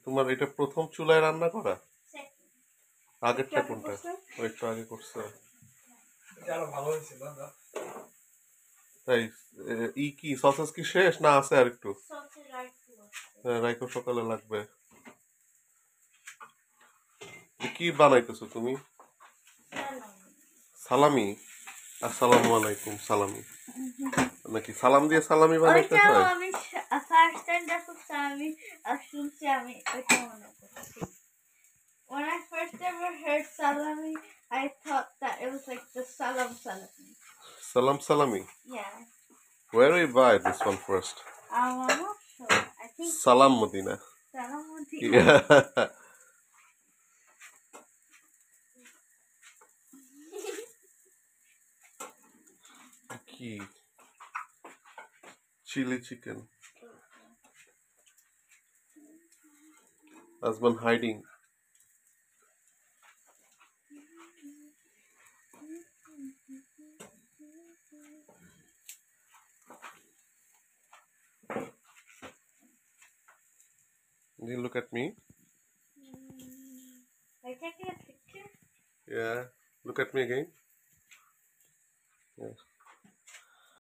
তোমার এটা প্রথম চুলায় রান্না করা? Second. আগেরটা কোনটা? ও একটু আগে করছে। ভালো হয়েছিল না? তাই কি সসেস কি শেষ না আছে আর একটু? Sausage রাইকু আছে। রাইকো সকালে লাগবে। কি বানাইতেছো তুমি? সালামি। আসসালামু আলাইকুম সালামি। নাকি সালাম দিয়ে সালামি বানাইতে হয়? ওইটাও আমি ফার্স্ট টাইম যখন আমি শুনছি আমি ওইটা মনে করছি। When I first ever heard salami, I thought that it was like the salam salami. Salam salami. Yeah. Where do you buy this one first? I'm not sure. I think Salam Medina. Salam Medina. Yeah. কি? Chili chicken. Husband hiding. Can you look at me? Are you taking a picture? Yeah. Look at me again. Yes.